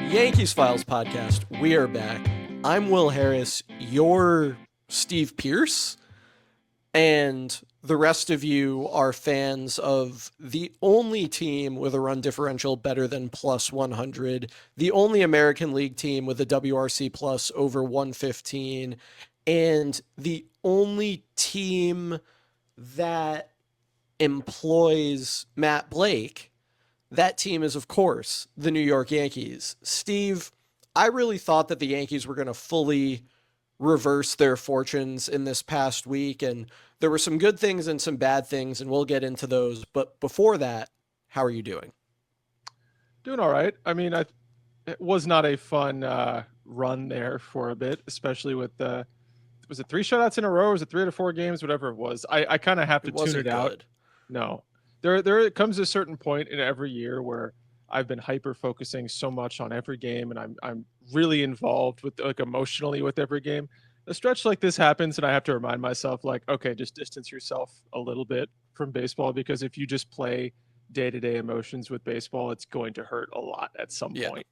Yankees Files podcast. We are back. I'm Will Harris. You're Steve Pierce. And the rest of you are fans of the only team with a run differential better than plus 100, the only American League team with a WRC plus over 115, and the only team that employs Matt Blake. That team is, of course, the New York Yankees. Steve, I really thought that the Yankees were going to fully reverse their fortunes in this past week, and there were some good things and some bad things, and we'll get into those. But before that, how are you doing? Doing all right. It was not a fun run there for a bit, especially with the was it three shutouts in a row? Or was it 3 to 4 games? Whatever it was, I kind of have It to tune wasn't it out. good. No, there comes a certain point in every year where I've been hyper focusing so much on every game, and I'm really involved with like emotionally with every game. A stretch like this happens, and I have to remind myself, like, okay, just distance yourself a little bit from baseball, because if you just play day-to-day emotions with baseball, it's going to hurt a lot at some Yeah. point.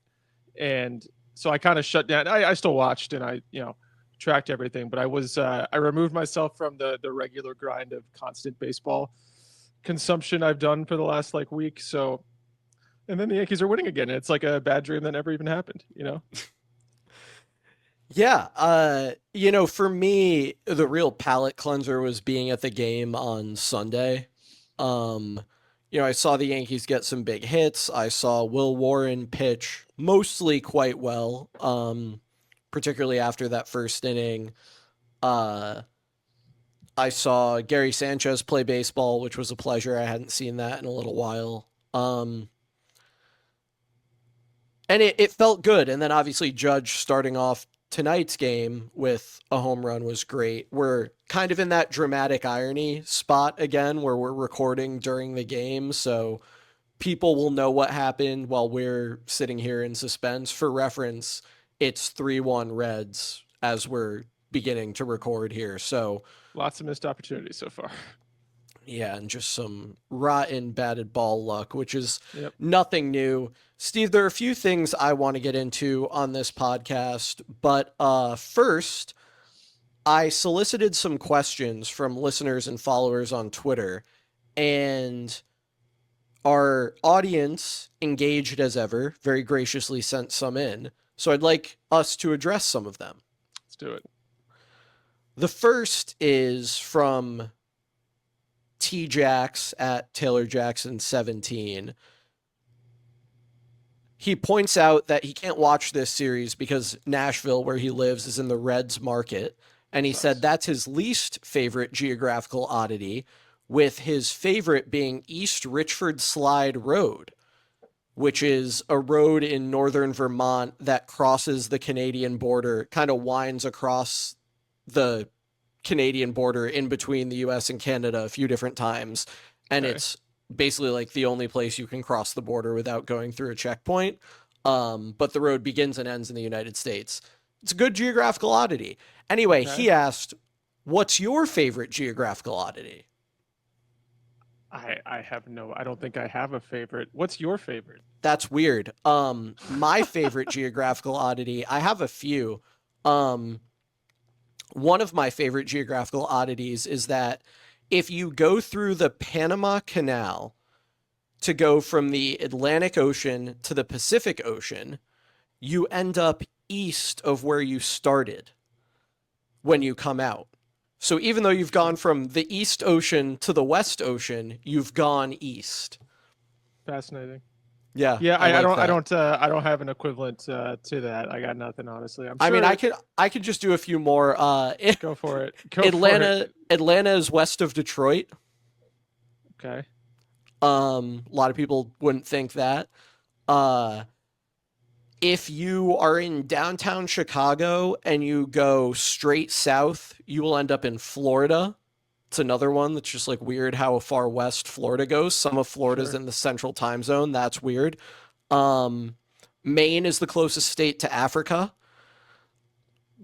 And so I kind of shut down. I still watched, and I tracked everything, but I removed myself from the regular grind of constant baseball consumption I've done for the last like week. So, and then the Yankees are winning again. It's like a bad dream that never even happened. Yeah. For me, the real palate cleanser was being at the game on Sunday. Um, I saw the Yankees get some big hits. I saw Will Warren pitch mostly quite well, particularly after that first inning. Uh, I saw Gary Sanchez play baseball, which was a pleasure. I hadn't seen that in a little while. And it felt good. And then obviously Judge starting off tonight's game with a home run was great. We're kind of in that dramatic irony spot again where we're recording during the game. So people will know what happened while we're sitting here in suspense. For reference, it's 3-1 Reds as we're beginning to record here. So Lots of missed opportunities so far. yeah, and just some rotten batted ball luck, which is Yep. nothing new. Steve, there are a few things I want to get into on this podcast, but first, I solicited some questions from listeners and followers on Twitter, and our audience, engaged as ever, very graciously sent some in. So I'd like us to address some of them. Let's do it. The first is from T Jax at Taylor Jackson 17. He points out that he can't watch this series because Nashville, where he lives, is in the Reds market. And he said that's his least favorite geographical oddity, with his favorite being East Richford Slide Road, which is a road in northern Vermont that crosses the Canadian border, kind of winds across the Canadian border in between the US and Canada a few different times. And Okay. it's basically like the only place you can cross the border without going through a checkpoint. But the road begins and ends in the United States. It's a good geographical oddity. Anyway, Okay. he asked, what's your favorite geographical oddity? I don't think I have a favorite. What's your favorite? That's weird. My favorite geographical oddity, I have a few. Um, One of my favorite geographical oddities is that if you go through the Panama Canal to go from the Atlantic Ocean to the Pacific Ocean, you end up east of where you started when you come out. So even though you've gone from the East Ocean to the West Ocean, you've gone east. Fascinating. Yeah, Yeah, I like that. I don't have an equivalent to that. I got nothing, honestly. I'm I mean, sure. I could just do a few more. Go for it. Go for Atlanta it. Atlanta is west of Detroit. Okay. A lot of people wouldn't think that. Uh, if you are in downtown Chicago and you go straight south, you will end up in Florida. It's another one that's just like weird how far west Florida goes. Some of Florida's Sure. in the central time zone. That's weird. Um, Maine is the closest state to Africa.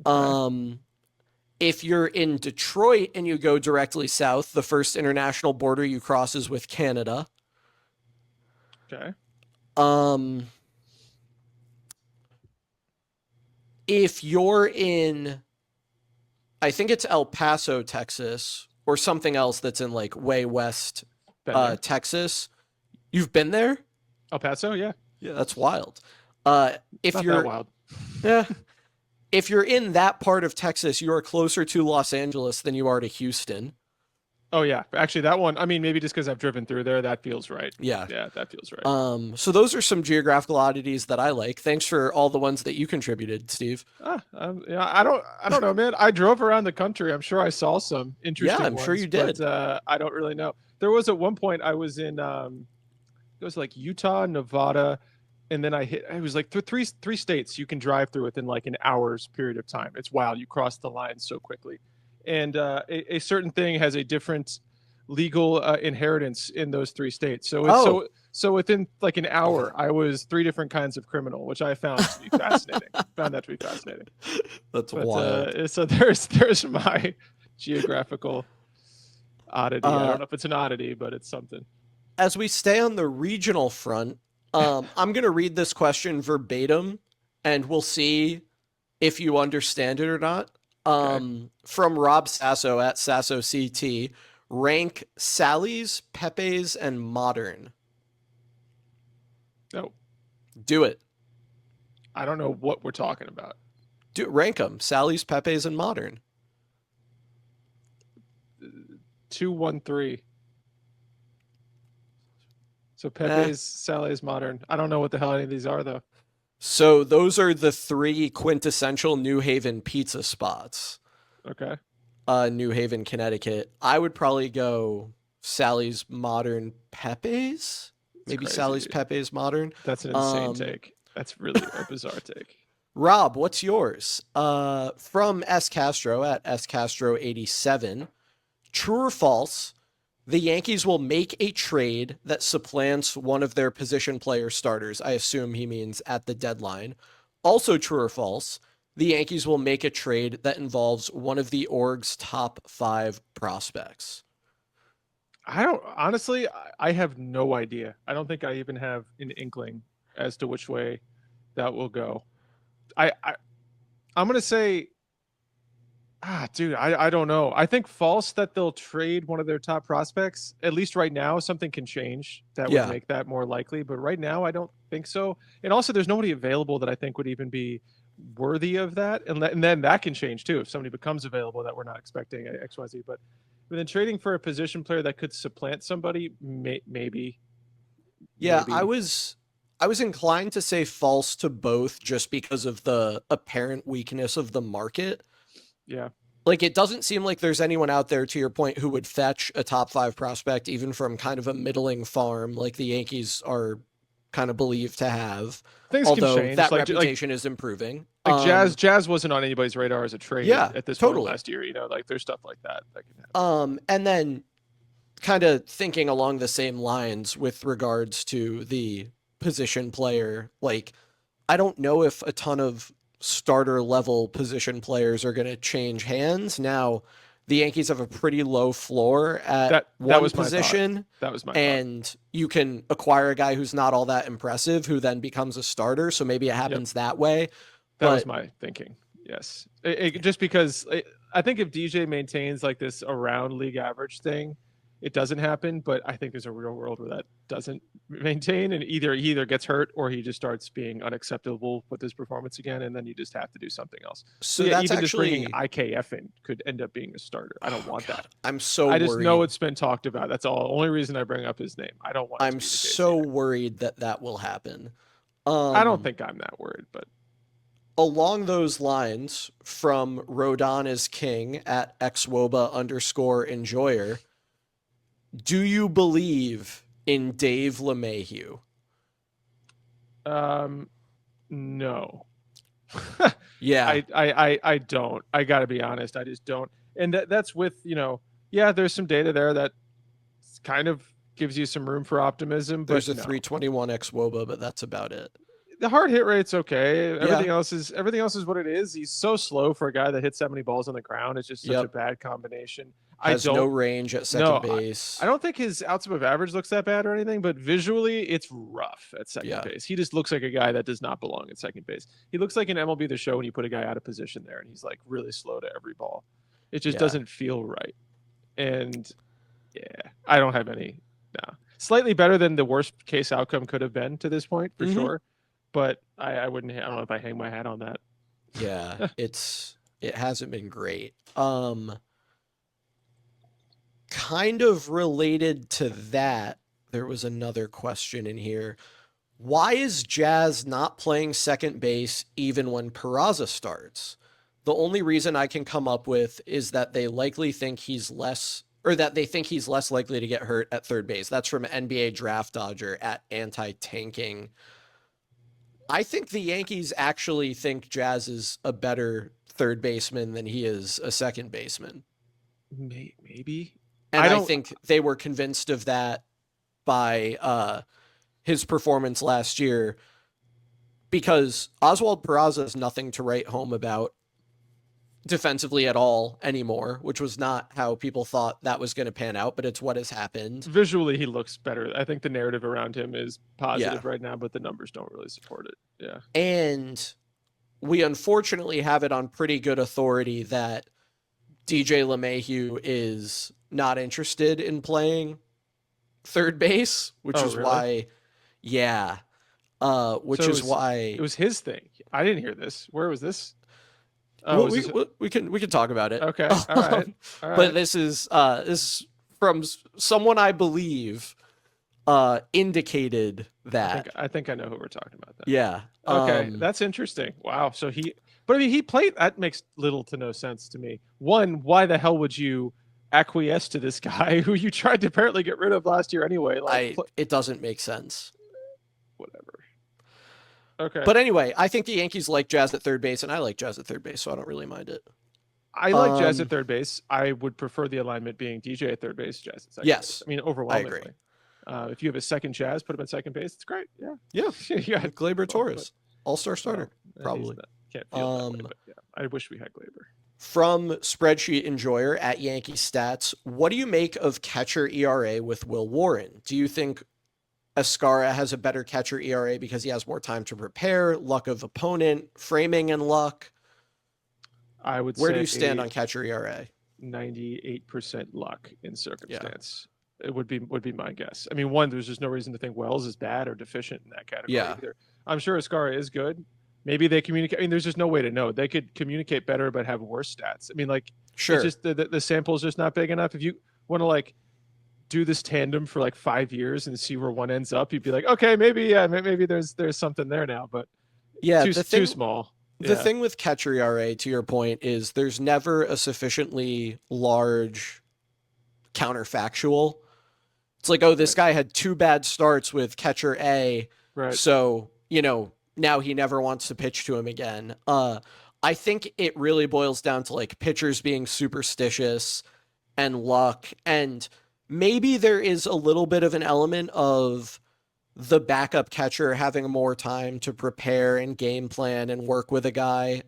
Okay. Um, if you're in Detroit and you go directly south, the first international border you cross is with Canada. Okay. Um, if you're in, I think it's El Paso, Texas, or something else that's in like way west Been there. Texas. You've been there? El Paso, yeah. Yeah, that's wild. If Not you're that wild. eh, if you're in that part of Texas, you are closer to Los Angeles than you are to Houston. Oh yeah, actually that one. I mean, maybe just because I've driven through there, that feels right. Yeah. Yeah, that feels right. So those are some geographical oddities that I like. Thanks for all the ones that you contributed, Steve. Yeah, I don't know, man. I drove around the country. I'm sure I saw some Yeah, interesting I'm sure ones, you did. but I don't really know. There was at one point I was in, it was like Utah, Nevada, and then it was like three states you can drive through within like an hour's period of time. It's wild. You cross the line so quickly, and a certain thing has a different legal inheritance in those three states. So it's so within like an hour, I was three different kinds of criminal, which I found to be fascinating. Found that to be fascinating. That's wild. So there's my geographical oddity. I don't know if it's an oddity, but it's something. As we stay on the regional front, I'm going to read this question verbatim, and we'll see if you understand it or not. From Rob Sasso at Sasso CT, rank Sally's, Pepe's, and Modern. No, Do it. I don't know what we're talking about. Rank them. Sally's, Pepe's, and Modern. 2, 1, 3. So Pepe's, Sally's, Modern. I don't know what the hell any of these are though. So those are the three quintessential New Haven pizza spots. Okay. New Haven, Connecticut. I would probably go Sally's, Modern, Pepe's. Maybe crazy. Sally's, Pepe's, Modern. That's an insane take. That's really a bizarre take. Rob, what's yours? From S Castro at S Castro 87. True or false? The Yankees will make a trade that supplants one of their position player starters. I assume he means at the deadline. Also true or false? The Yankees will make a trade that involves one of the org's top 5 prospects. Honestly, I have no idea. I don't think I even have an inkling as to which way that will go. I'm going to say, dude, I don't know. I think false that they'll trade one of their top prospects. At least right now, something can change that would make that more likely. But right now, I don't think so. And also, there's nobody available that I think would even be worthy of that. And then that can change too if somebody becomes available that we're not expecting XYZ. But then trading for a position player that could supplant somebody, maybe. Yeah, maybe. I was inclined to say false to both just because of the apparent weakness of the market. Yeah. Like, it doesn't seem like there's anyone out there, to your point, who would fetch a top 5 prospect, even from kind of a middling farm like the Yankees are kind of believed to have. Things although can change. That reputation is improving. Like Jazz wasn't on anybody's radar as a trade at this point last year. You know, like there's stuff like that can happen. And then kind of thinking along the same lines with regards to the position player, like, I don't know if a ton of starter level position players are going to change hands. Now, the Yankees have a pretty low floor at one position. That was my and thought. You can acquire a guy who's not all that impressive who then becomes a starter. So maybe it happens that way. That was my thinking. Yes. Just because I think if DJ maintains like this around league average thing, it doesn't happen, but I think there's a real world where that doesn't maintain, and he either gets hurt or he just starts being unacceptable with his performance again, and then you just have to do something else. So that's even actually just bringing IKF in could end up being a starter. I don't want that. I'm so worried. I just know it's been talked about. That's all. Only reason I bring up his name. I don't want. I'm so worried that will happen. I don't think I'm that worried, but. Along those lines, from Rodon is King at xwoba_enjoyer, do you believe in Dave LeMahieu? No. Yeah. I don't. I got to be honest. I just don't. And that's with, there's some data there that kind of gives you some room for optimism. There's a 321 xwoba, but that's about it. The hard hit rate's okay. Everything else is what it is. He's so slow for a guy that hits 70 balls on the ground. It's just such a bad combination. I has no don't range at no, second I base. don't think his outs above average looks that bad or anything, but visually it's rough at second Yeah. base. He just looks like a guy that does not belong at second base. He looks like an MLB The Show when you put a guy out of position there and he's like really slow to every ball. It just Yeah. doesn't feel right. And yeah, I don't have any. No, slightly better than the worst case outcome could have been to this point for Mm-hmm. sure. But I wouldn't. I don't know if I hang my hat on that. Yeah, it hasn't been great. Kind of related to that, there was another question in here. Why is Jazz not playing second base even when Peraza starts? The only reason I can come up with is that they likely think he's less, or that they think he's less likely to get hurt at third base. That's from NBA Draft Dodger at Anti-Tanking. I think the Yankees actually think Jazz is a better third baseman than he is a second baseman. Maybe. And I I don't. think they were convinced of that by his performance last year, because Oswald Peraza is nothing to write home about defensively at all anymore, which was not how people thought that was going to pan out, but it's what has happened. Visually, he looks better. I think the narrative around him is Yeah. positive right now, but the numbers don't really support it. Yeah. And we unfortunately have it on pretty good authority that DJ LeMahieu is not interested in playing third base, which Oh, is really? why, yeah, which So is why it was his thing. I didn't hear this. Where was this? Oh, well, was this? we can talk about it. Okay. All right. All right. But this is from someone I believe indicated that. I think I know who we're talking about then. Yeah. Okay, that's interesting. Wow. So but I mean, he played. That makes little to no sense to me. One, why the hell would you acquiesce to this guy who you tried to apparently get rid of last year anyway? Like, it doesn't make sense. whatever. Okay. But anyway, I think the Yankees like Jazz at third base, and I like Jazz at third base, so I don't really mind it. I like Jazz at third base. I would prefer the alignment being DJ at third base, Jazz at second base. I mean, overwhelmingly. I agree. If you have a second Jazz, put him at second base. It's great. Yeah. Yeah. Yeah. With Gleyber Torres, all-star starter, probably. Can't feel that way, but yeah, I wish we had Gleyber. From Spreadsheet Enjoyer at Yankee Stats, what do you make of catcher ERA with Will Warren? Do you think Ascara has a better catcher ERA because he has more time to prepare, luck of opponent, framing and luck? I would Where say do you stand on catcher ERA? 98% luck in circumstance. It would be my guess. I mean, one, there's just no reason to think Wells is bad or deficient in that category either. I'm sure Ascara is good. Maybe they communicate. I mean, there's just no way to know. They could communicate better but have worse stats. I mean, like, sure, it's just the sample is just not big enough. If you want to like do this tandem for like 5 years and see where one ends up, you'd be like, okay, maybe there's something there now, but too small. The thing with catcher ERA, to your point, is there's never a sufficiently large counterfactual. It's like, oh, this guy had 2 bad starts with catcher A, right? So, now he never wants to pitch to him again. I think it really boils down to like pitchers being superstitious and luck, and maybe there is a little bit of an element of the backup catcher having more time to prepare and game plan and work with a guy.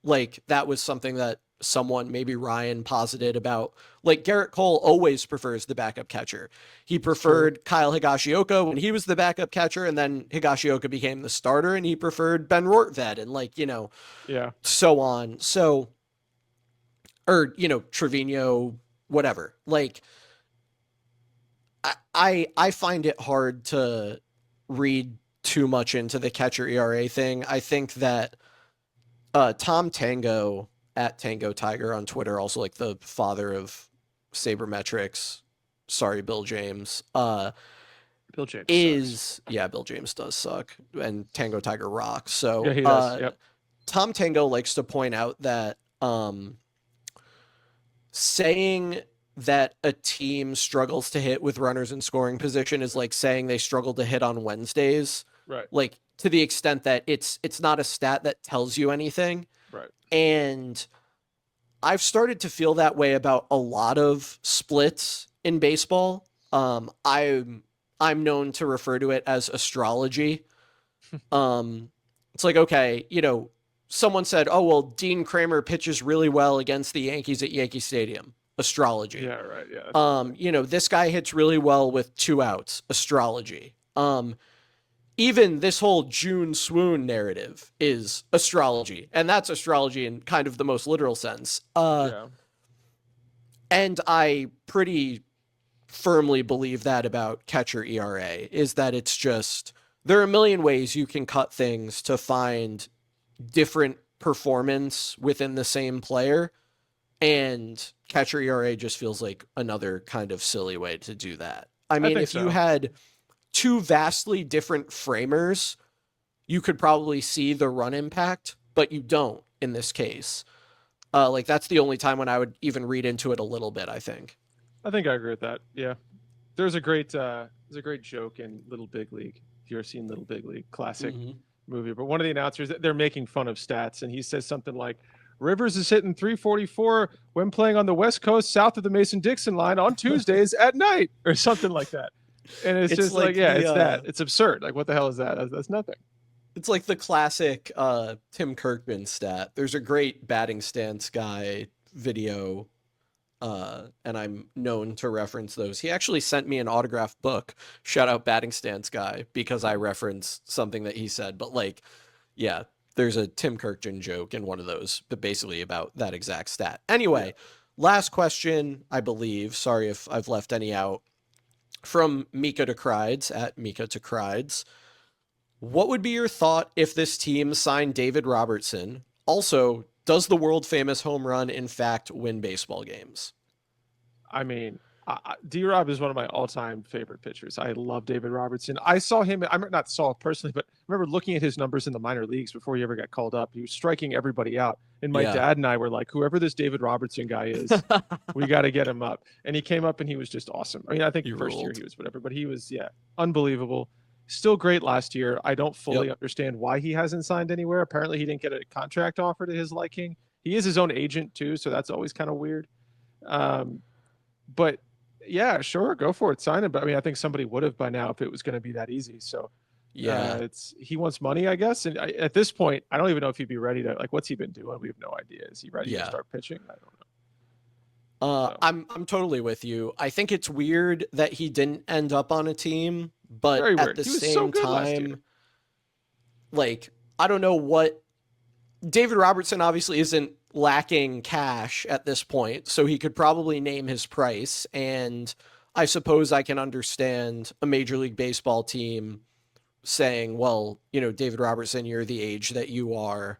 Like that was something that someone, maybe Ryan, posited about. Like Garrett Cole always prefers the backup catcher. He preferred Kyle Higashioka when he was the backup catcher, and then Higashioka became the starter, and he preferred Ben Rortvedt, and so on. So, or Trevino, whatever. Like, I find it hard to read too much into the catcher ERA thing. I think that Tom Tango at Tango Tiger on Twitter, also like the father of sabermetrics. Sorry, Bill James. Bill James Bill James does suck, and Tango Tiger rocks. So yeah, he does. Yep. Tom Tango likes to point out that saying that a team struggles to hit with runners in scoring position is like saying they struggle to hit on Wednesdays. Right. Like, to the extent that it's not a stat that tells you anything. Right. And I've started to feel that way about a lot of splits in baseball. I'm known to refer to it as astrology. It's like, okay, someone said, oh, well, Dean Kramer pitches really well against the Yankees at Yankee Stadium. Astrology. Yeah, right. Yeah, that's not You know, this guy hits really well with 2 outs. Astrology. Even this whole June swoon narrative is astrology, and that's astrology in kind of the most literal sense. yeah. And I pretty firmly believe that about catcher ERA is that it's just there are a million ways you can cut things to find different performance within the same player, and catcher ERA just feels like another kind of silly way to do that. I I mean, think if you so. had two vastly different framers, you could probably see the run impact, but you don't in this case. Like that's the only time when I would even read into it a little bit, I think. I think I agree with that. Yeah. There's a great joke in Little Big League. If you've ever seen Little Big League, classic Mm-hmm. movie. But one of the announcers, they're making fun of stats, and he says something like, "Rivers is hitting 344 when playing on the West Coast, south of the Mason-Dixon line on Tuesdays at night," or something like that. And it's It's just like, like yeah, the it's that. It's absurd. Like, what the hell is that? That's nothing. it's like the classic Tim Kirkman stat. There's a great batting stance guy video, and I'm known to reference those. He actually sent me an autographed book. Shout out batting stance guy because I referenced something that he said. But like, yeah, there's a Tim Kirkman joke in one of those, but basically about that exact stat. Yeah. Anyway, last question, I believe. Sorry if I've left any out. From Mika to Crides at Mika to Crides. What would be your thought if this team signed David Robertson? Also, does the world famous home run in fact win baseball games? I mean, D Rob is one of my all time favorite pitchers. I love David Robertson. I saw him, I not saw it personally, but I remember looking at his numbers in the minor leagues before he ever got called up. He was striking everybody out. And my Yeah. dad and I were like, whoever this David Robertson guy is, we got to get him up. And he came up and he was just awesome. I mean, I think He first year ruled. he was whatever, but he was, yeah, unbelievable. Still great last year. I don't fully Yep. understand why he hasn't signed anywhere. Apparently, he didn't get a contract offer to his liking. He is his own agent, too. So that's always kind of weird. Um, but yeah, sure, go for it, sign him. But I mean, I think somebody would have by now if it was going to be that easy. So Yeah. it's he wants money, I guess. And at this point, I don't even know if he'd be ready to like. What's he been doing? We have no idea. Is he ready to Yeah. start pitching? I don't know. So I'm totally with you. I think it's weird that he didn't end up on a team, but very at weird. the He was so same good last year. time, like I don't know what David Robertson obviously isn't lacking cash at this point, so he could probably name his price. And I suppose I can understand a Major League Baseball team saying, well, you know, David Robertson, you're the age that you are.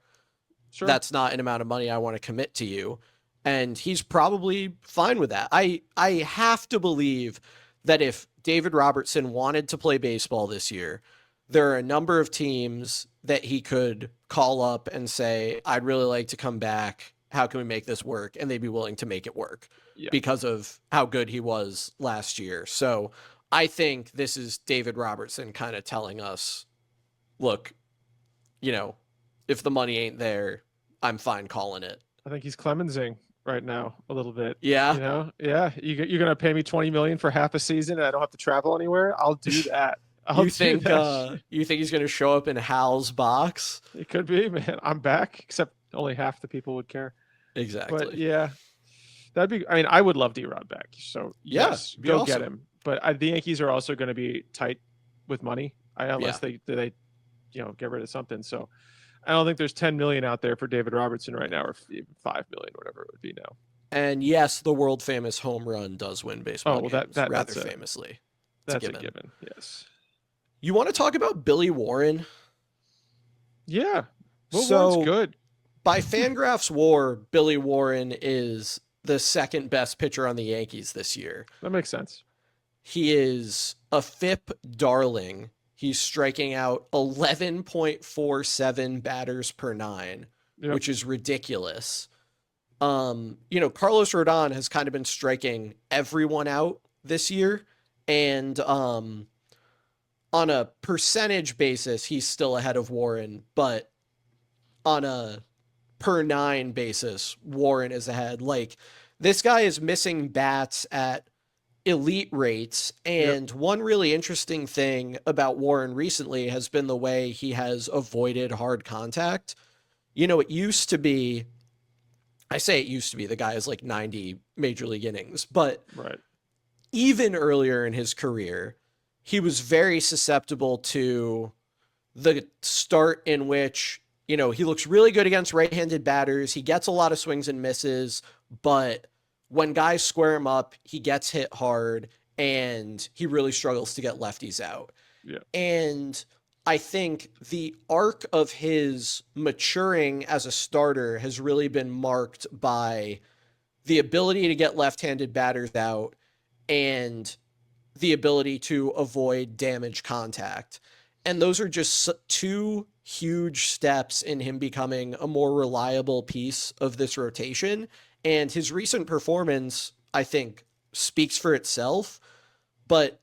Sure. That's not an amount of money I want to commit to you. And he's probably fine with that. I have to believe that if David Robertson wanted to play baseball this year, there are a number of teams that he could call up and say, I'd really like to come back. How can we make this work? And they'd be willing to make it work Yeah. because of how good he was last year. So I think this is David Robertson kind of telling us, look, you know, if the money ain't there, I'm fine calling it. I think he's Clemensing right now a little bit. Yeah. You know, yeah. You're gonna pay me 20 million for half a season, and I don't have to travel anywhere. I'll do that. I'll do that. You think he's going to show up in Hal's box? It could be, man. I'm back, except only half the people would care. But Exactly. yeah, that'd be. I mean, I would love D-Rod back. So Yeah, yes, be go get awesome. him. But the Yankees are also going to be tight with money, Yeah. unless they get rid of something. So I don't think there's 10 million out there for David Robertson right now, or even 5 million, whatever it would be now. And yes, the world famous home run does win baseball Oh well, games rather that's a famously. It's that's a given. given. Yes. You want to talk about Billy Warren? Yeah. Well, Warren's So good. by Fangraphs WAR, Billy Warren is the second best pitcher on the Yankees this year. That makes sense. He is a FIP darling. He's striking out 11.47 batters per nine, Yep. which is ridiculous. You know, Carlos Rodon has kind of been striking everyone out this year. And on a percentage basis, he's still ahead of Warren, but on a per nine basis, Warren is ahead. Like, this guy is missing bats at elite rates. Yep. And one really interesting thing about Warren recently has been the way he has avoided hard contact. You know, it used to be I say it used to be, the guy has like 90 major league innings, but Right. even earlier in his career, he was very susceptible to the start in which, he looks really good against right-handed batters. He gets a lot of swings and misses, but when guys square him up, he gets hit hard and he really struggles to get lefties out. Yeah. And I think the arc of his maturing as a starter has really been marked by the ability to get left-handed batters out and the ability to avoid damage contact. And those are just two huge steps in him becoming a more reliable piece of this rotation. And his recent performance, I think, speaks for itself. But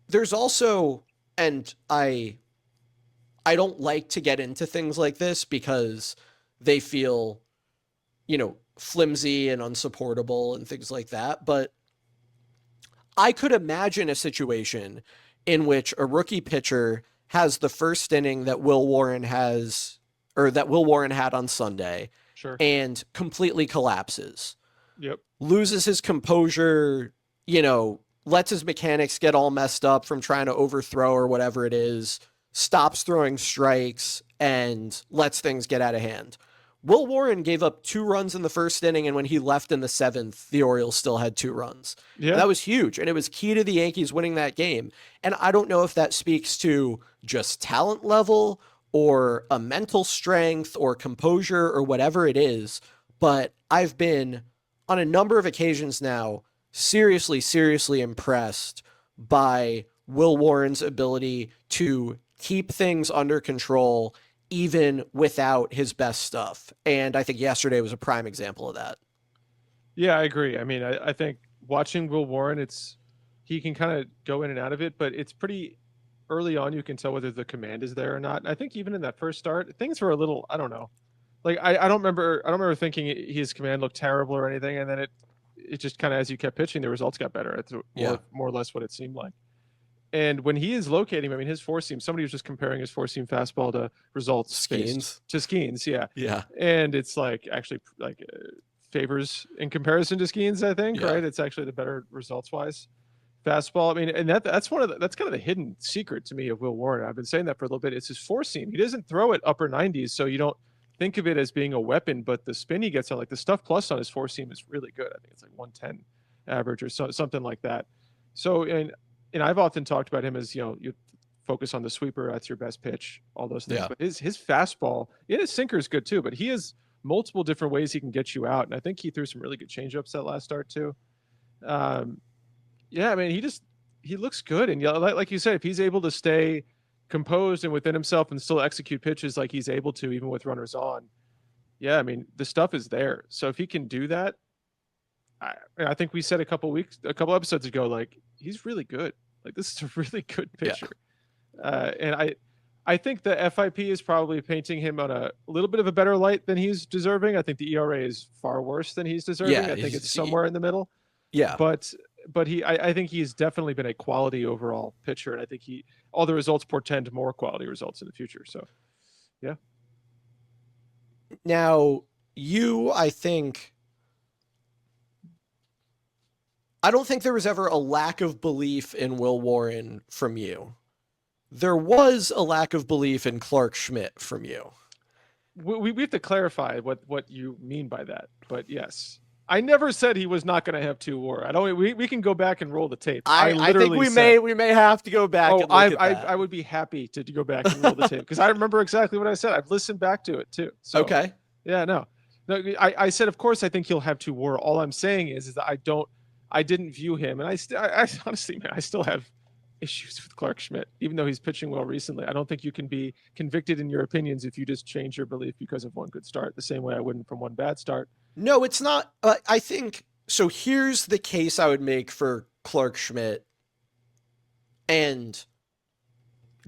there's also, and I don't like to get into things like this because they feel, flimsy and unsupportable and things like that. But I could imagine a situation in which a rookie pitcher has the first inning that Will Warren has, or that Will Warren had on Sunday, Sure. and completely collapses, Yep. loses his composure, lets his mechanics get all messed up from trying to overthrow or whatever it is, stops throwing strikes, and lets things get out of hand. Will Warren gave up 2 runs in the first inning, and when he left in the 7th, the Orioles still had 2 runs. Yeah. And that was huge, and it was key to the Yankees winning that game. And I don't know if that speaks to just talent level or a mental strength or composure or whatever it is, but I've been, on a number of occasions now, seriously, seriously impressed by Will Warren's ability to keep things under control even without his best stuff. And I think yesterday was a prime example of that. Yeah, I agree. I mean, I think watching Will Warren, he can kind of go in and out of it, but it's pretty early on. You can tell whether the command is there or not. And I think even in that first start, things were a little, I don't know. Like I don't remember thinking his command looked terrible or anything. And then it just kind of, as you kept pitching, the results got better. It's more or less what it seemed like. And when he is locating, I mean, his four seam, somebody was just comparing his four seam fastball to results Skeens. to Skeens. Yeah. Yeah. And it's like actually like favors in comparison to Skeens, I think, right? It's actually the better results wise fastball. I mean, and that's that's kind of the hidden secret to me of Will Warren. I've been saying that for a little bit. It's his four seam. He doesn't throw it upper 90s, so you don't think of it as being a weapon, but the spin he gets on, like the stuff plus on his four seam is really good. I think it's like 110 average or something like that. So, and I've often talked about him as, you focus on the sweeper, that's your best pitch, all those things. Yeah. But his fastball, his sinker is good too, but he has multiple different ways he can get you out. And I think he threw some really good changeups that last start too. Yeah, I mean, he looks good. And like you said, if he's able to stay composed and within himself and still execute pitches like he's able to, even with runners on, yeah, I mean, the stuff is there. So if he can do that, I think we said a couple episodes ago, like he's really good. Like this is a really good pitcher. Yeah. And I think the FIP is probably painting him on a little bit of a better light than he's deserving. I think the ERA is far worse than he's deserving. Yeah, I think it's somewhere in the middle. Yeah. But I think he's definitely been a quality overall pitcher. And I think all the results portend more quality results in the future. So, yeah. Now, I don't think there was ever a lack of belief in Will Warren from you. There was a lack of belief in Clark Schmidt from you. We have to clarify what you mean by that. But yes, I never said he was not going to have 2 WAR. I don't. We can go back and roll the tape. I think we may have to go back. Oh, I would be happy to go back and roll the tape because I remember exactly what I said. I've listened back to it too. So, okay. Yeah. No. I said, of course, I think he'll have 2 WAR. All I'm saying is that I didn't view him, and I honestly, man, I still have issues with Clark Schmidt, even though he's pitching well recently. I don't think you can be convicted in your opinions if you just change your belief because of one good start, the same way I wouldn't from one bad start. No, it's not. I think so. Here's the case I would make for Clark Schmidt. And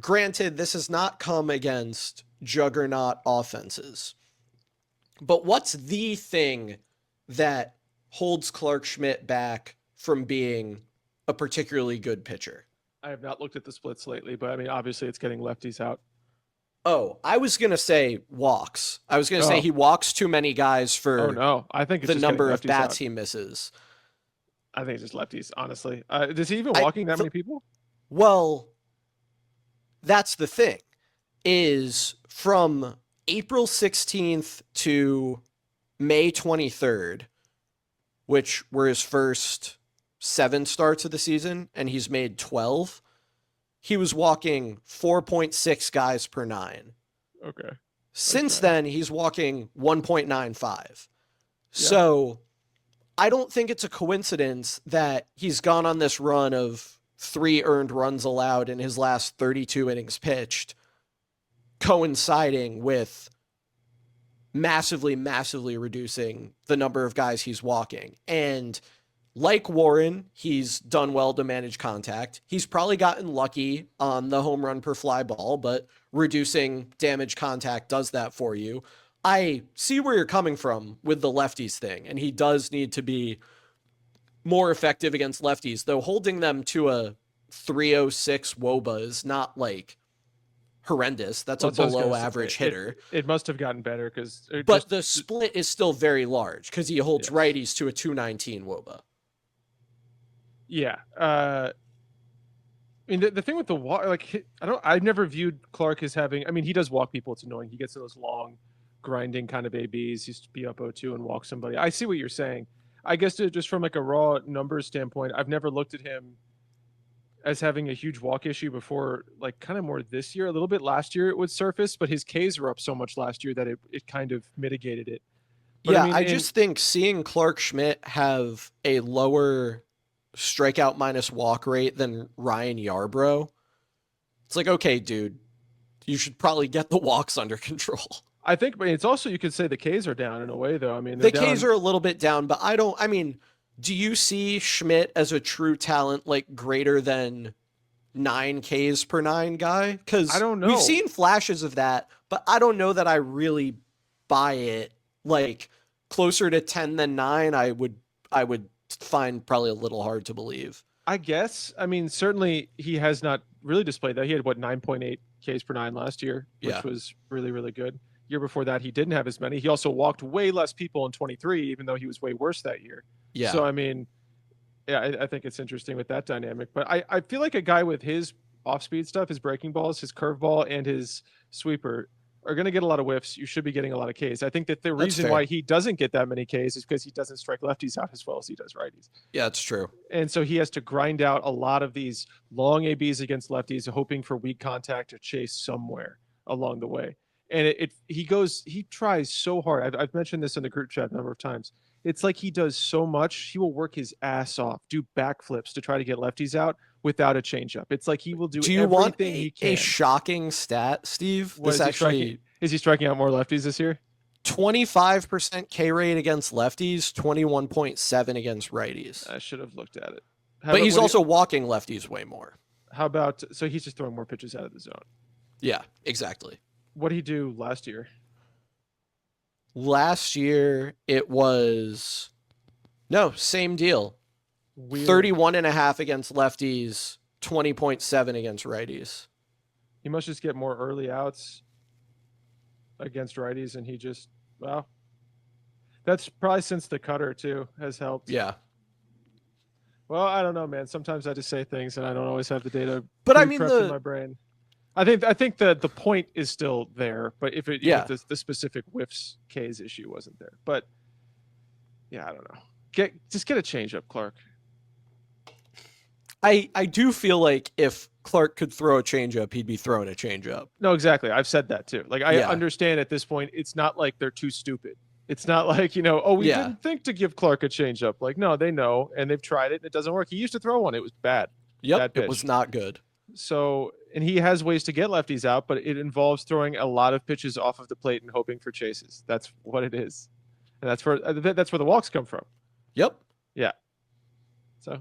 granted, this has not come against juggernaut offenses. But what's the thing that holds Clark Schmidt back from being a particularly good pitcher? I have not looked at the splits lately, but I mean, obviously it's getting lefties out. Oh, I was going to say walks. I was going to say Oh, he walks too many guys oh for no. I think it's the just getting number of lefties bats out. he misses. I think it's just lefties, honestly. Is he even I walking that the, many people? well, that's the thing is from April 16th to May 23rd, which were his first 7 starts of the season and he's made 12. He was walking 4.6 guys per 9. Okay. Since Okay. then, he's walking 1.95. Yeah. So I don't think it's a coincidence that he's gone on this run of 3 earned runs allowed in his last 32 innings pitched, coinciding with massively reducing the number of guys he's walking. And like Warren, he's done well to manage contact. He's probably gotten lucky on the home run per fly ball, but reducing damage contact does that for you. I see where you're coming from with the lefties thing, and he does need to be more effective against lefties, though holding them to a 306 WOBA is not like horrendous. That's Well, a that's what I was below gonna say. average It hitter. it must have gotten better because But the split is still very large because he holds yes. righties to a 219 WOBA. Yeah. I mean, the thing with the walk, like, I've never viewed Clark as having, I mean, he does walk people. It's annoying. He gets to those long, grinding kind of ABs. He used to be up 0-2 and walk somebody. I see what you're saying. I guess just from like a raw numbers standpoint, I've never looked at him as having a huge walk issue before, like kind of more this year, a little bit last year it would surface, but his Ks were up so much last year that it kind of mitigated it. But I Yeah, mean, I in just think seeing Clark Schmidt have a lower strikeout minus walk rate than Ryan Yarbrough, it's like, okay, dude, you should probably get the walks under control. I think, but it's also, you could say the Ks are down in a way, though. I mean, they're The Ks down. are a little bit down, but I mean, do you see Schmidt as a true talent, like greater than 9 Ks per 9 guy? I Because don't we've know. seen flashes of that, but I don't know that I really buy it. Like closer to 10 than 9, I would find probably a little hard to believe. I guess. I mean, certainly he has not really displayed that. He had what 9.8 Ks per 9 last year, which Yeah. was really really good. Year before that, he didn't have as many. He also walked way less people in 23, even though he was way worse that year. Yeah. So I mean, yeah, I think it's interesting with that dynamic. But I feel like a guy with his off speed stuff, his breaking balls, his curveball, and his sweeper are going to get a lot of whiffs. You should be getting a lot of Ks. I think that the That's reason fair. why he doesn't get that many Ks is because he doesn't strike lefties out as well as he does righties. Yeah, it's true. And so he has to grind out a lot of these long ABs against lefties, hoping for weak contact or chase somewhere along the way. And he tries so hard. I've mentioned this in the group chat a number of times. It's like he does so much. He will work his ass off, do backflips to try to get lefties out without a changeup. It's like he will do Do you want everything he a can. shocking stat, Steve? What This is he striking? actually Is he striking out more lefties this year? 25% K rate against lefties, 21.7 against righties. I should have looked at it. But he's also walking lefties way more. How about, so he's just throwing more pitches out of the zone. Yeah, exactly. What did he do last year? Last year, it was, no, same deal. Weird. 31 and a half against lefties, 20.7 against righties. He must just get more early outs against righties, and he just, well, that's probably since the cutter too has helped. Yeah. Well, I don't know, man. Sometimes I just say things and I don't always have the data But I mean, prepped in my brain. I think that the point is still there, but if the specific whiffs K's issue wasn't there. But yeah, I don't know. Just get a changeup, Clark. I do feel like if Clark could throw a changeup, he'd be throwing a changeup. No, exactly. I've said that too. Like I understand at this point, it's not like they're too stupid. It's not like, we didn't think to give Clark a changeup. Like, no, they know, and they've tried it, and it doesn't work. He used to throw one. It was bad. Yep, it was not good. So, and he has ways to get lefties out, but it involves throwing a lot of pitches off of the plate and hoping for chases. That's what it is. And that's where the walks come from. Yep. Yeah. So,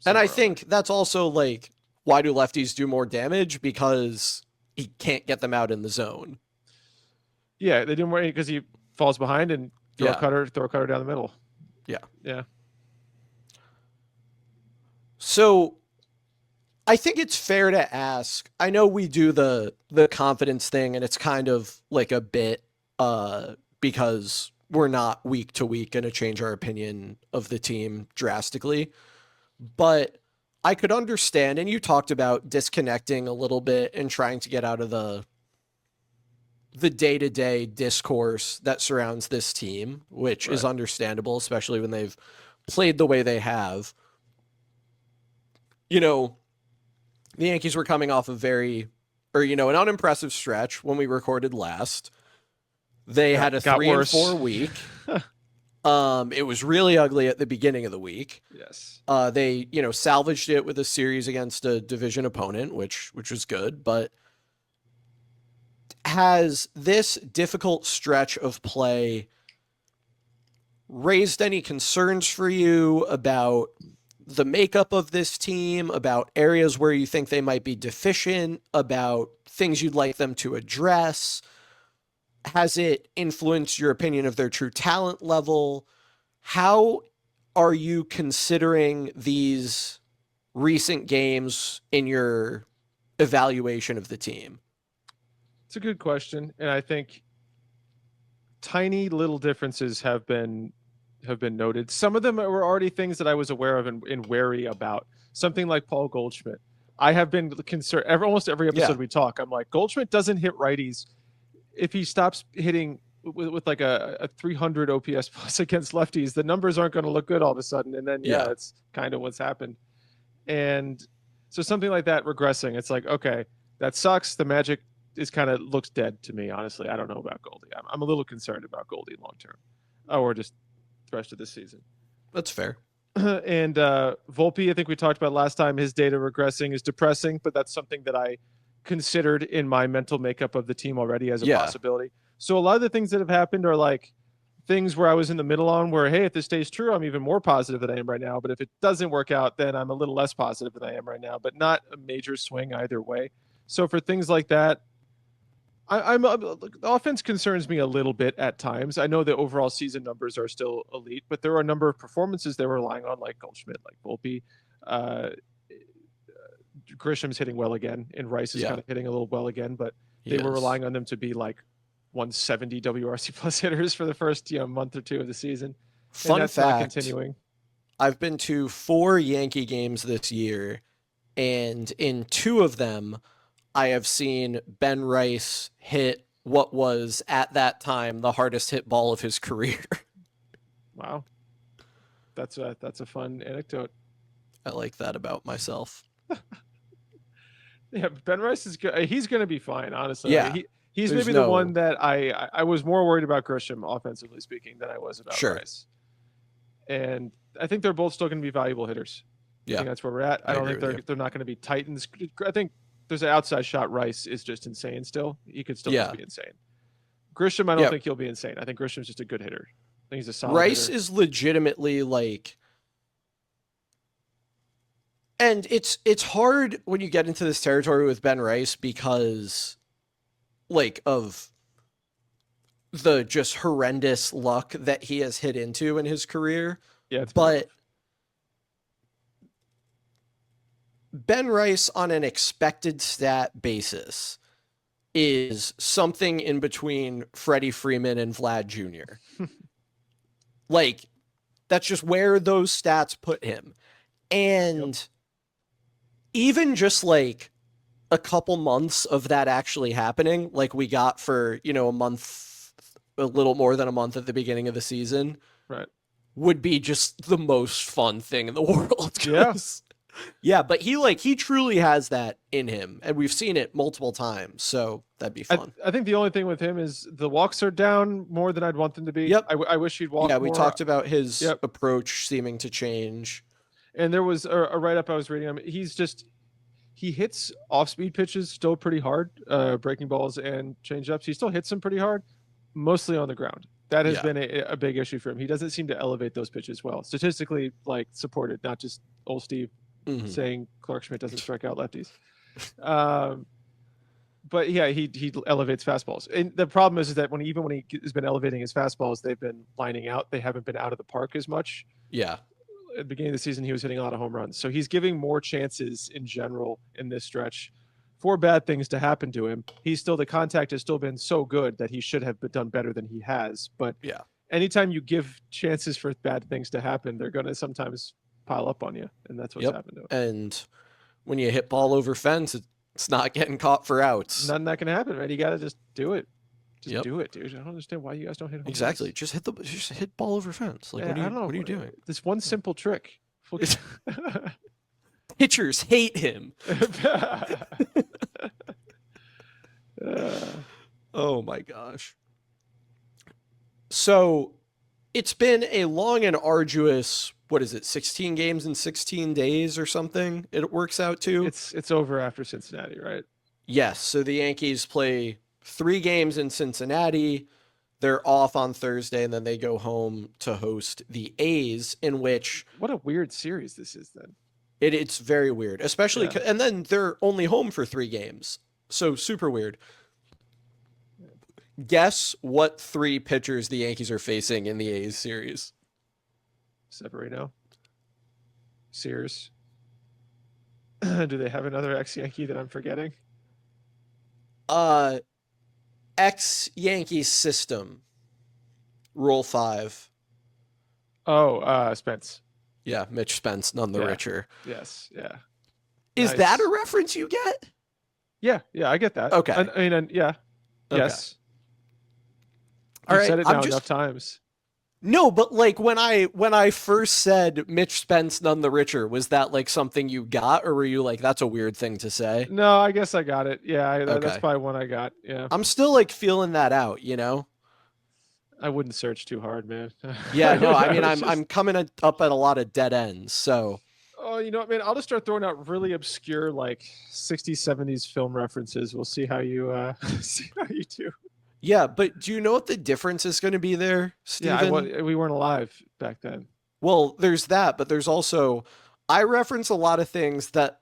and I think that's also like, why do lefties do more damage? Because he can't get them out in the zone. Yeah, they didn't worry because he falls behind and throw a cutter down the middle. Yeah. Yeah. So I think it's fair to ask. I know we do the confidence thing, and it's kind of like a bit because we're not week to week going to change our opinion of the team drastically. But I could understand, and you talked about disconnecting a little bit and trying to get out of the day-to-day discourse that surrounds this team, which is Right. understandable, especially when they've played the way they have. You know, the Yankees were coming off a an unimpressive stretch when we recorded last. They had a Got 3-4 worse. week. It was really ugly at the beginning of the week. Yes. They, salvaged it with a series against a division opponent, which was good. But has this difficult stretch of play raised any concerns for you about the makeup of this team, about areas where you think they might be deficient, about things you'd like them to address? Has it influenced your opinion of their true talent level? How are you considering these recent games in your evaluation of the team? It's a good question, and I think tiny little differences have been noted. Some of them were already things that I was aware of and wary about. Something like Paul Goldschmidt. I have been concerned almost every Yeah. episode we talk. I'm like, Goldschmidt doesn't hit righties. If he stops hitting with like a 300 OPS plus against lefties, the numbers aren't going to look good all of a sudden. And then, Yeah. it's kind of what's happened. And so something like that regressing, it's like, okay, that sucks. The magic is kind of looks dead to me, honestly. I don't know about Goldie. I'm a little concerned about Goldie long term, or just the rest of this season. That's fair. And Volpe, I think we talked about last time, his data regressing is depressing, but that's something that I considered in my mental makeup of the team already as a possibility. So a lot of the things that have happened are like things where I was in the middle on where, hey, if this stays true, I'm even more positive than I am right now. But if it doesn't work out, then I'm a little less positive than I am right now, but not a major swing either way. So for things like that, the offense concerns me a little bit at times. I know the overall season numbers are still elite, but there are a number of performances they're relying on, like Goldschmidt, like Volpe. Grisham's hitting well again, and Rice is kind of hitting a little well again, but they were relying on them to be like 170 WRC plus hitters for the first month or two of the season. Fun and that's fact, not continuing. I've been to 4 Yankee games this year, and in 2 of them, I have seen Ben Rice hit what was at that time the hardest hit ball of his career. Wow, that's a fun anecdote. I like that about myself. Yeah, Ben Rice is good. He's going to be fine, honestly. Yeah, he's maybe the one that I was more worried about Grisham, offensively speaking, than I was about Rice. And I think they're both still going to be valuable hitters. I think that's where we're at. I don't think they're not going to be Titans. I think there's an outside shot. Rice is just insane still. He could still just be insane. Grisham, I don't think he'll be insane. I think Grisham's just a good hitter. I think he's a solid Rice hitter. is legitimately like... And it's hard when you get into this territory with Ben Rice because like of the just horrendous luck that he has hit into in his career. Yeah, but Ben Rice on an expected stat basis is something in between Freddie Freeman and Vlad Jr. Like, that's just where those stats put him. And even just like a couple months of that actually happening, like we got for, a month, a little more than a month at the beginning of the season, right, would be just the most fun thing in the world. Yes. Yeah, but he truly has that in him, and we've seen it multiple times, so that'd be fun. I think the only thing with him is the walks are down more than I'd want them to be. Yep. I wish he'd walk more. Yeah, we talked about his approach seeming to change. And there was a write-up I was reading him. He hits off-speed pitches still pretty hard, breaking balls and change-ups. He still hits them pretty hard, mostly on the ground. That has been a big issue for him. He doesn't seem to elevate those pitches well. Statistically, like, supported, not just old Steve saying Clark Schmidt doesn't strike out lefties. But yeah, he elevates fastballs. And the problem is that when he has been elevating his fastballs, they've been lining out. They haven't been out of the park as much. Yeah. at the beginning of the season, he was hitting a lot of home runs. So he's giving more chances in general in this stretch for bad things to happen to him. The contact has still been so good that he should have done better than he has. But Yeah. anytime you give chances for bad things to happen, they're going to sometimes pile up on you. And that's what's Yep. happened to him. And when you hit ball over fence, it's not getting caught for outs. Nothing that can happen, man. You got to just do it. Just Yep. do it, dude. I don't understand why you guys don't hit home Exactly. runs. Just hit ball over fence. Like, Yeah, what I don't know. are you doing? This one simple trick. Pitchers hate him. Oh my gosh. So it's been a long and arduous, what is it, 16 games in 16 days or something it works out to? It's over after Cincinnati, right? Yes. So the Yankees play 3 games in Cincinnati. They're off on Thursday, and then they go home to host the A's, in which... What a weird series this is, then. It's very weird, especially... Yeah. And then they're only home for 3 games. So super weird. Guess what 3 pitchers the Yankees are facing in the A's series? Severino. Sears. Do they have another ex-Yankee that I'm forgetting? Ex-Yankees system. Rule 5. Oh, Spence. Yeah, Mitch Spence, none the Yeah. richer. Yes, yeah. Is Nice. that a reference you get? Yeah, I get that. Okay. I mean, yeah. Okay. Yes. All You've right, said it I'm now just- enough times. No, but like when I first said Mitch Spence, none the richer, was that like something you got, or were you like, that's a weird thing to say? No, I guess I got it. Yeah, that's Okay. probably one I got. Yeah. I'm still like feeling that out, you know? I wouldn't search too hard, man. Yeah, no, I mean, was just- I'm coming up at a lot of dead ends, so. Oh, you know what, man? I'll just start throwing out really obscure, like 60s, 70s film references. We'll see how you see how you do. Yeah, but do you know what the difference is going to be there, Steven? Yeah, we weren't alive back then. Well, there's that, but there's also, I reference a lot of things that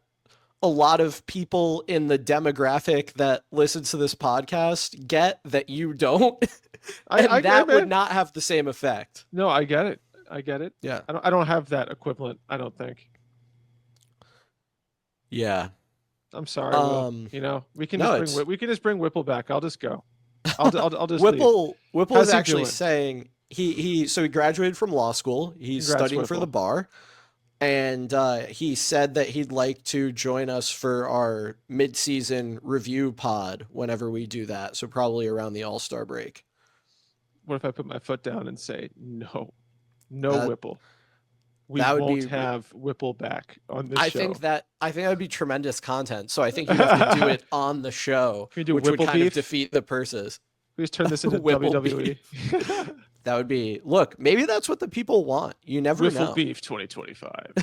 a lot of people in the demographic that listens to this podcast get that you don't. And that would not have the same effect. No, I get it. I get it. Yeah. I don't have that equivalent, I don't think. Yeah. I'm sorry, Will. You know, we can just bring Whipple back. I'll just go. I'll just leave. Whipple How's is he actually doing? saying he graduated from law school. He's Congrats, studying for Whipple. the bar. And he said that he'd like to join us for our mid-season review pod whenever we do that. So probably around the All-Star break. What if I put my foot down and say no Whipple? We that would won't be- have Whipple back on this I show. think that would be tremendous content. So I think you have to do it on the show, Can we do which would Whipple kind of beef? defeat the purpose. We just turn this into Whipple WWE. That would be, look, maybe that's what the people want. You never Whiffle know. Beef 2025.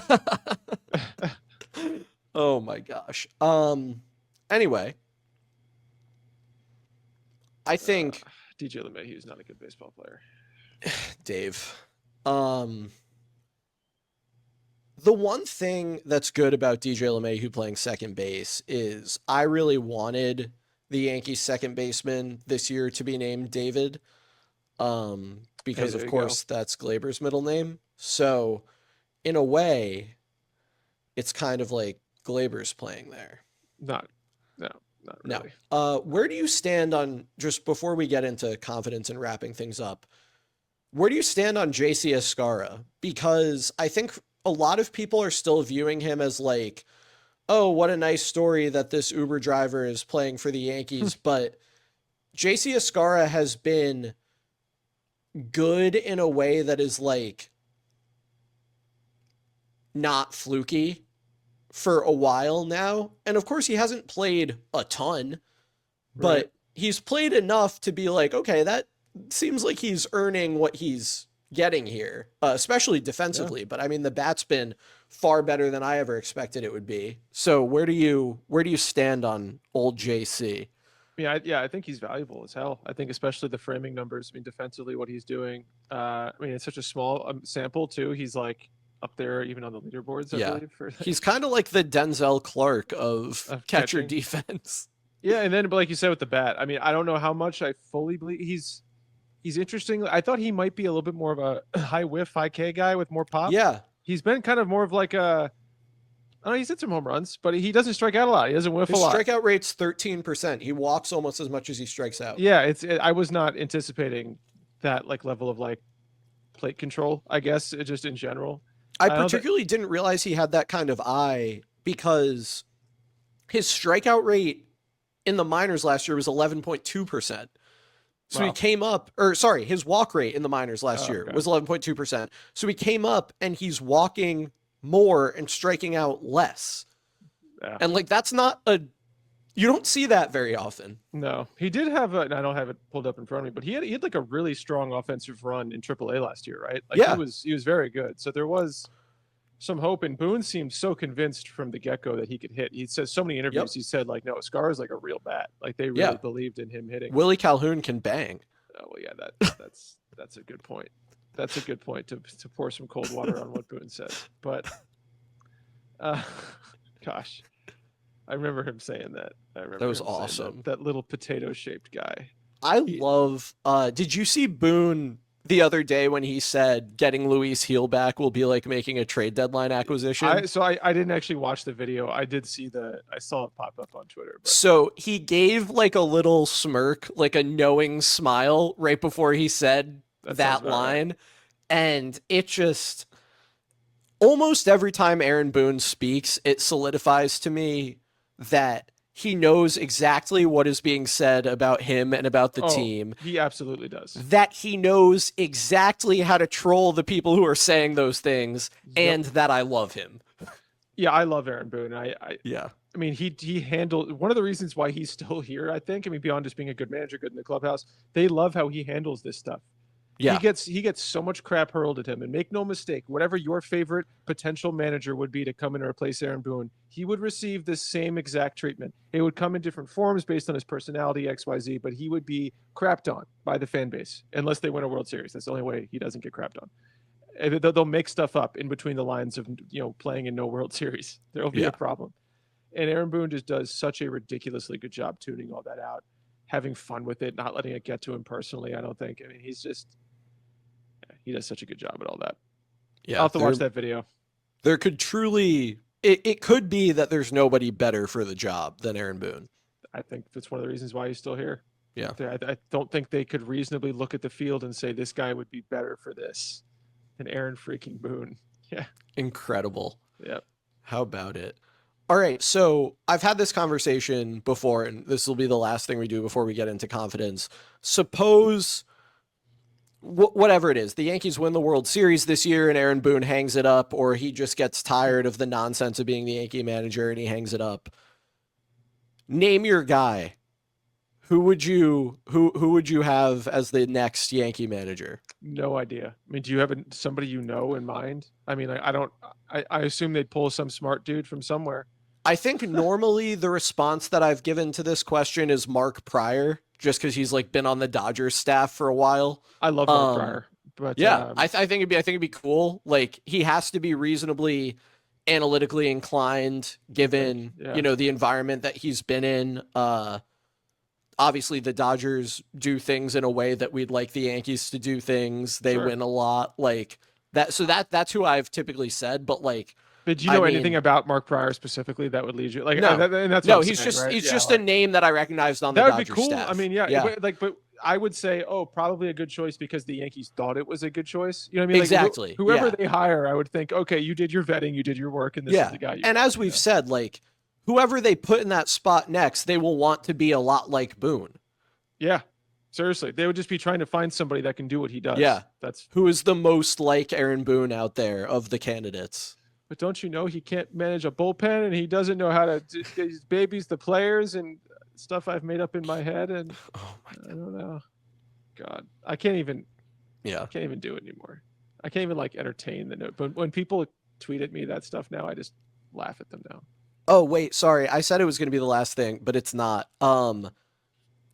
Oh my gosh. Anyway, I think DJ LeMahieu is not a good baseball player. Dave. The one thing that's good about DJ LeMahieu playing second base is I really wanted the Yankees second baseman this year to be named David. Because there of you course that's Glaber's middle name. So in a way, it's kind of like Glaber's playing there. Not really. No. Where do you stand on, just before we get into confidence and wrapping things up, where do you stand on JC Escara? Because I think a lot of people are still viewing him as like, oh, what a nice story that this Uber driver is playing for the Yankees. But JC Escara has been good in a way that is like not fluky for a while now. And of course he hasn't played a ton, but he's played enough to be like, okay, that seems like he's earning what he's getting here, especially defensively. Yeah. But I mean, the bat's been far better than I ever expected it would be. So where do you stand on old JC? I think he's valuable as hell. I think especially the framing numbers. I mean, defensively, what he's doing. I mean, it's such a small sample too. He's like up there even on the leaderboards. I believe. He's kind of like the Denzel Clark of catcher defense. Yeah, and then but like you said with the bat, I mean, I don't know how much I fully believe he's interesting. I thought he might be a little bit more of a high whiff, high K guy with more pop. Yeah. he's been kind of more of like a. I don't know, he's hit some home runs, but he doesn't strike out a lot. He doesn't whiff His a lot. strikeout rate's 13%. He walks almost as much as he strikes out. Yeah, I was not anticipating that like level of like plate control. I guess just in general. I I don't. particularly didn't realize he had that kind of eye because his strikeout rate in the minors last year was 11.2%. So he Wow. came up, or sorry, his walk rate in the minors last Oh, year okay. was 11.2%. So he came up and he's walking more and striking out less. Yeah. And like that's not a you don't see that very often. No, he did have a. And I don't have it pulled up in front of me, but he had like a really strong offensive run in AAA last year, right? Like Yeah. he was very good. So there was some hope, and Boone seemed so convinced from the get go that he could hit. He says so many interviews. Yep. He said like, no, Scar is like a real bat. Like they really Yeah. believed in him hitting. Willie Calhoun can bang. Oh well, yeah, that's a good point. That's a good point to pour some cold water on what Boone said. But, uh, gosh, I remember him saying that. I remember That was him saying awesome. that little potato shaped guy. I love did you see Boone the other day when he said getting Luis Heel back will be like making a trade deadline acquisition? I didn't actually watch the video. I saw it pop up on Twitter. But. So he gave like a little smirk, like a knowing smile right before he said that line. Right. And it just almost every time Aaron Boone speaks, it solidifies to me that he knows exactly what is being said about him and about the team. He absolutely does. That he knows exactly how to troll the people who are saying those things, and that I love him. Yeah, I love Aaron Boone. I mean, he handled one of the reasons why he's still here. I think. I mean, beyond just being a good manager, good in the clubhouse, they love how he handles this stuff. Yeah. He gets so much crap hurled at him, and make no mistake, whatever your favorite potential manager would be to come in and replace Aaron Boone, he would receive the same exact treatment. It would come in different forms based on his personality, XYZ, but he would be crapped on by the fan base unless they win a World Series. That's the only way he doesn't get crapped on. They'll make stuff up in between the lines of playing in no World Series. There will be a problem. And Aaron Boone just does such a ridiculously good job tuning all that out, having fun with it, not letting it get to him personally. I don't think. I mean, he does such a good job at all that. Yeah, I'll have to watch that video. There could truly, it could be that there's nobody better for the job than Aaron Boone. I think that's one of the reasons why he's still here. Yeah. I don't think they could reasonably look at the field and say this guy would be better for this than Aaron freaking Boone. Yeah. Incredible. Yeah. How about it? All right. So I've had this conversation before, and this will be the last thing we do before we get into confidence. Suppose whatever it is, the Yankees win the World Series this year and Aaron Boone hangs it up, or he just gets tired of the nonsense of being the Yankee manager and he hangs it up. Name your guy. Who would you have as the next Yankee manager? No idea. I mean, do you have somebody you know in mind? I mean, I assume they'd pull some smart dude from somewhere. I think normally the response that I've given to this question is Mark Pryor, just because he's like been on the Dodgers staff for a while. I love Mark Pryor, but yeah, I think it'd be cool. Like he has to be reasonably analytically inclined, given the environment that he's been in. Obviously, the Dodgers do things in a way that we'd like the Yankees to do things. They win a lot, like that. So that's who I've typically said, but like. But do you know anything about Mark Pryor specifically that would lead you? Like, no, and that's no. He's saying, just right? He's just a name that I recognized on the Dodgers staff. That would be cool. Staff. I mean, yeah. But I would say, probably a good choice because the Yankees thought it was a good choice. You know what I mean? Exactly. Like, whoever they hire, I would think, okay, you did your vetting, you did your work, and this is the guy. And as we've said, like whoever they put in that spot next, they will want to be a lot like Boone. Yeah. Seriously, they would just be trying to find somebody that can do what he does. Yeah, that's who is the most like Aaron Boone out there of the candidates. But don't you know he can't manage a bullpen and he doesn't know how to he's babies the players and stuff I've made up in my head and I don't know. God, I can't even do it anymore. I can't even like entertain the note. But when people tweet at me that stuff now, I just laugh at them now. Oh wait, sorry. I said it was going to be the last thing, but it's not.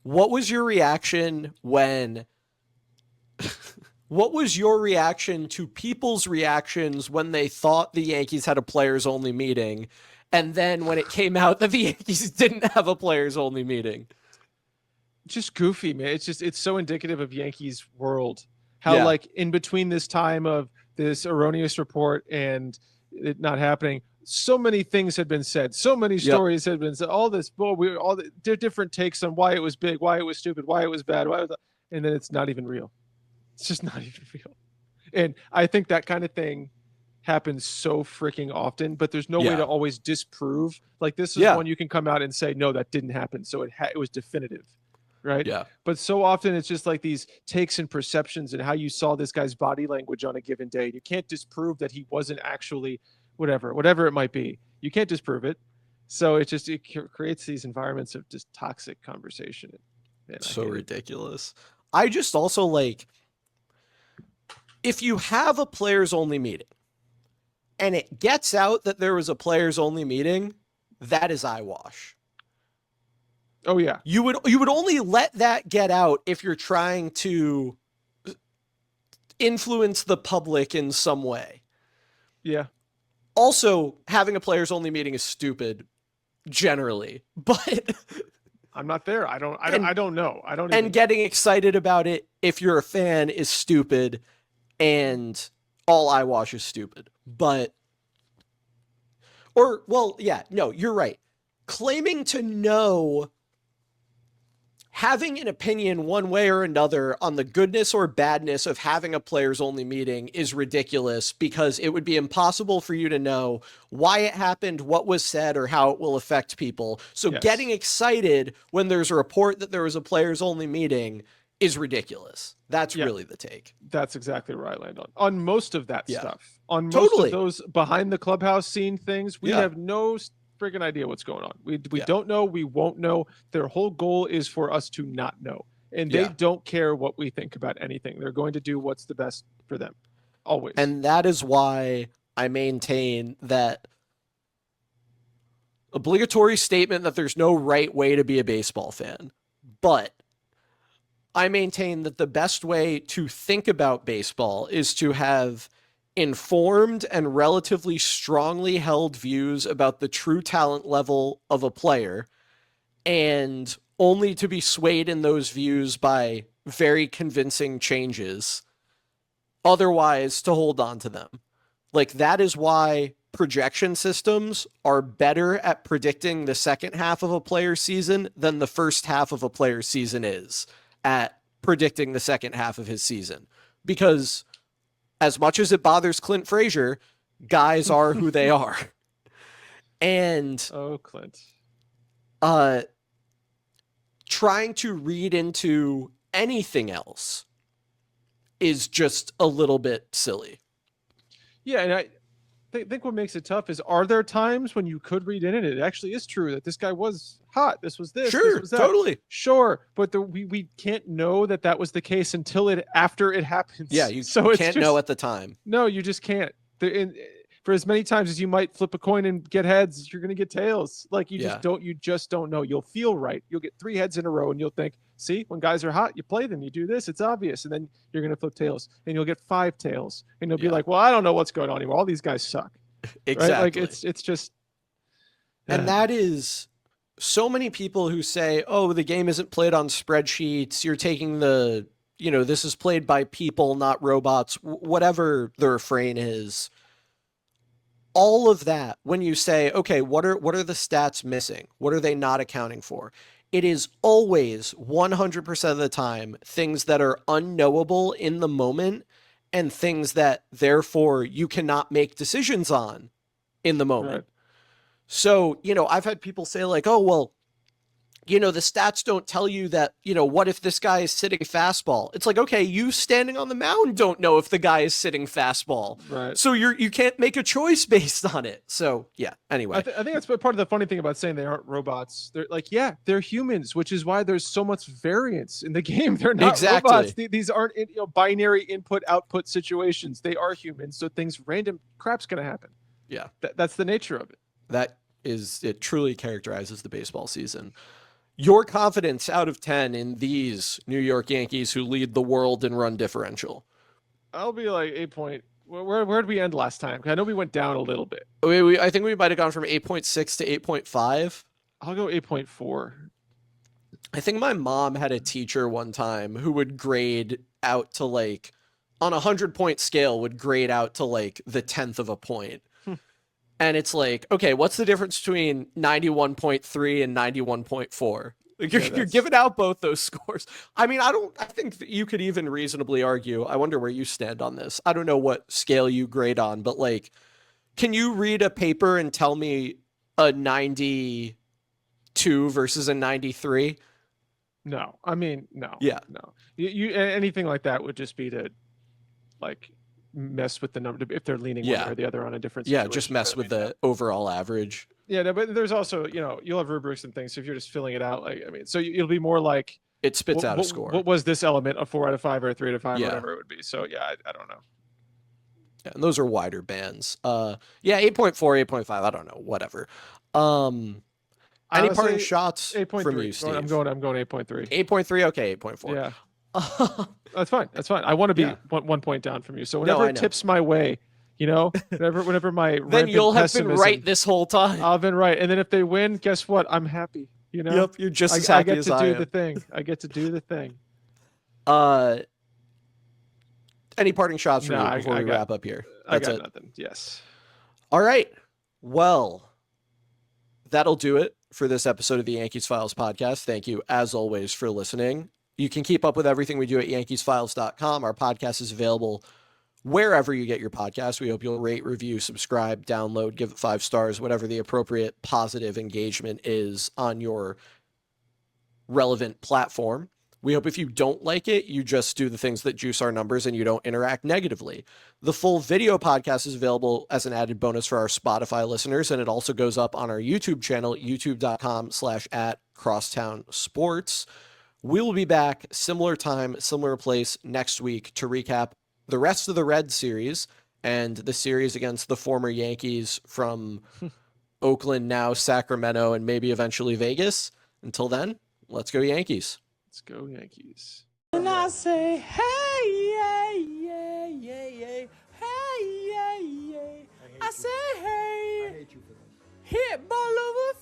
What was your reaction when what was your reaction to people's reactions when they thought the Yankees had a players-only meeting, and then when it came out that the Yankees didn't have a players-only meeting? Just goofy, man. It's so indicative of Yankees world. How like in between this time of this erroneous report and it not happening, so many things had been said, so many Yep. stories had been said, all this, all the different takes on why it was big, why it was stupid, why it was bad, and then it's not even real. It's just not even real. And I think that kind of thing happens so freaking often, but there's no way Yeah. to always disprove. Like this is Yeah. one you can come out and say, no, that didn't happen. So it was definitive, right? Yeah. But so often it's just like these takes and perceptions and how you saw this guy's body language on a given day. You can't disprove that he wasn't actually whatever it might be. You can't disprove it. So it creates these environments of just toxic conversation. Man, So ridiculous. I just also like, if you have a players only meeting and it gets out that there was a players only meeting, that is eyewash. Oh yeah. You would only let that get out if you're trying to influence the public in some way. Yeah. Also, having a players only meeting is stupid generally, but I'm not there. I don't know. And getting excited about it if you're a fan is stupid, and all eyewash is stupid. But no, you're right. Claiming to know, having an opinion one way or another on the goodness or badness of having a players only meeting is ridiculous, because it would be impossible for you to know why it happened, what was said, or how it will affect people. So Yes. Getting excited when there's a report that there was a players only meeting is ridiculous. That's really the take. That's exactly where I land on most of that stuff. On most Totally. of those behind the clubhouse scene things, we have no freaking idea what's going on. We don't know. We won't know. Their whole goal is for us to not know. And they don't care what we think about anything. They're going to do what's the best for them. Always. And that is why I maintain that obligatory statement that there's no right way to be a baseball fan. But I maintain that the best way to think about baseball is to have informed and relatively strongly held views about the true talent level of a player, and only to be swayed in those views by very convincing changes. Otherwise, to hold on to them. Like, that is why projection systems are better at predicting the second half of a player's season than the first half of a player's season is at predicting the second half of his season. Because as much as it bothers Clint Frazier, guys are who they are. And Clint. Trying to read into anything else is just a little bit silly. Yeah, and I think what makes it tough is, are there times when you could read in it actually is true that this guy was hot, this was this, sure, this was that. Totally. Sure, but we can't know that was the case until after it happens. Yeah, you can't know at the time. No, you just can't. For as many times as you might flip a coin and get heads, you're going to get tails. Like you just don't know. You'll feel right. You'll get 3 heads in a row and you'll think, see, when guys are hot, you play them, you do this, it's obvious. And then you're going to flip tails and you'll get 5 tails and you'll be like, well, I don't know what's going on anymore. All these guys suck. Exactly. Right? Like it's just. And that is so many people who say, oh, the game isn't played on spreadsheets. You're taking this is played by people, not robots, whatever the refrain is. All of that, when you say, okay, what are the stats missing? What are they not accounting for? It is always 100% of the time things that are unknowable in the moment, and things that therefore you cannot make decisions on in the moment. Right. So, I've had people say like, oh, well, the stats don't tell you that, what if this guy is sitting fastball? It's like, okay, you standing on the mound don't know if the guy is sitting fastball. Right. So you can't make a choice based on it. So, yeah, anyway. I think that's part of the funny thing about saying they aren't robots. They're like, they're humans, which is why there's so much variance in the game. They're not robots. These aren't binary input-output situations. They are humans, so random crap's going to happen. Yeah. That's the nature of it. It truly characterizes the baseball season. Your confidence out of 10 in these New York Yankees who lead the world in run differential? I'll be like 8 point. Where did we end last time? I know we went down a little bit. I think we might have gone from 8.6 to 8.5. I'll go 8.4. I think my mom had a teacher one time who would grade out to like on a 100-point scale would grade out to like the 10th of a point. And it's like, okay, what's the difference between 91.3 and 91.4? Like you're giving out both those scores. I mean, I think that you could even reasonably argue. I wonder where you stand on this. I don't know what scale you grade on, but like, can you read a paper and tell me a 92 versus a 93? No, I mean, no. Yeah. No. You anything like that would just be to like mess with the number if they're leaning one way or the other on a different situation. Yeah, just mess with the overall average. Yeah, no, but there's also, you'll have rubrics and things. So if you're just filling it out, like, I mean, so it'll be more like it spits out a score. What was this element? A 4 out of 5 or a 3 out of 5, whatever it would be. So yeah, I don't know. Yeah, and those are wider bands. Yeah, 8.4, 8.5. I don't know, whatever. Any parting shots from you, Steve? I'm going 8.3. 8.3. Okay, 8.4. Yeah. That's fine. I want to be 1 point down from you. So whenever it tips my way, whenever my then you'll have been right this whole time. I've been right, and then if they win, guess what? I'm happy. Yep, you're just as happy as I am. I get to do the thing. I get to do the thing. Any parting shots from you before we wrap up here? That's it. Nothing. Yes. All right. Well, that'll do it for this episode of the Yankees Files podcast. Thank you, as always, for listening. You can keep up with everything we do at yankeesfiles.com. Our podcast is available wherever you get your podcast. We hope you'll rate, review, subscribe, download, give it 5 stars, whatever the appropriate positive engagement is on your relevant platform. We hope if you don't like it, you just do the things that juice our numbers and you don't interact negatively. The full video podcast is available as an added bonus for our Spotify listeners, and it also goes up on our YouTube channel, youtube.com/@crosstownsports. We will be back similar time, similar place next week to recap the rest of the Red series and the series against the former Yankees from Oakland, now Sacramento, and maybe eventually Vegas. Until then, let's go Yankees. Let's go Yankees. And I say, hey, yeah, yeah, yeah, yeah, hey, yeah, yeah. I say, hey, I hate you for this. hit ball over